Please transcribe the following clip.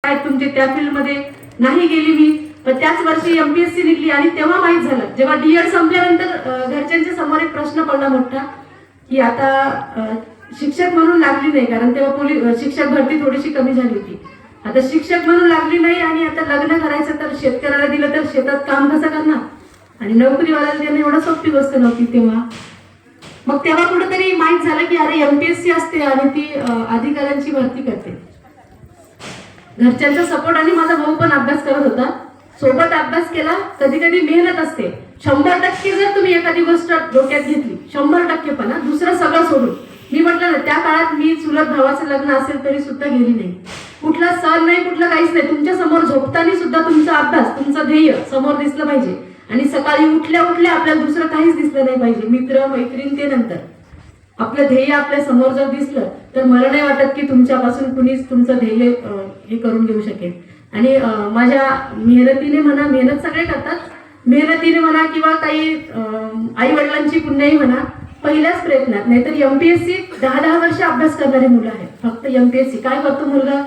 आहेत तुमचे त्या फील्डमध्ये नाही गेली मी, पण त्याच वर्षी एमपीएससी निघली आणि तेव्हा माहीत झालं, जेव्हा डीएड संपल्यानंतर घरच्यांच्या समोर एक प्रश्न पडला मोठा की आता शिक्षक म्हणून लागली नाही, कारण तेव्हा शिक्षक भरती थोडीशी कमी झाली होती. आता शिक्षक म्हणून लागली नाही आणि आता लग्न करायचं तर शेतकऱ्याला दिलं तर शेतात काम कसं करणार आणि नोकरीवाल्याला देणं एवढं सोपी गोष्ट नव्हती तेव्हा. मग तेव्हा कुठेतरी माहीत झालं की अरे एमपीएससी असते आणि ती अधिकाऱ्यांची भरती करते. घरच्यांचा सपोर्ट आणि माझा भाऊ पण अभ्यास करत होता, सोबत अभ्यास केला. कधी कधी मेहनत असते, 100% जर तुम्ही एखादी गोष्ट डोक्यात घेतली 100% पण दुसरं सगळं सोडून. मी म्हटलं ना त्या काळात मी चुलत भावाचं लग्न असेल तरी सुद्धा गेली नाही, कुठला सण नाही कुठलं काहीच नाही. तुमच्या समोर झोपताना सुद्धा तुमचा अभ्यास तुमचं ध्येय समोर दिसलं पाहिजे आणि सकाळी उठल्या उठल्या आपल्याला दुसरं काहीच दिसलं नाही पाहिजे. मित्र मैत्रीण ते नंतर आपलं ध्येय आपल्या समोर जर दिसलं तर मला नाही वाटत की तुमच्यापासून कुणीच तुमचं ध्येय हे करून घेऊ शकेल. आणि माझ्या मेहनतीने म्हणा, मेहनत सगळे करतात, मेहनतीने म्हणा किंवा काही आई वडिलांची पुण्याई म्हणा, पहिल्याच प्रयत्नात. नाहीतर एमपीएससी 10-10 वर्ष अभ्यास करणारी मुलं आहेत. फक्त एमपीएससी काय करतो मुलगा,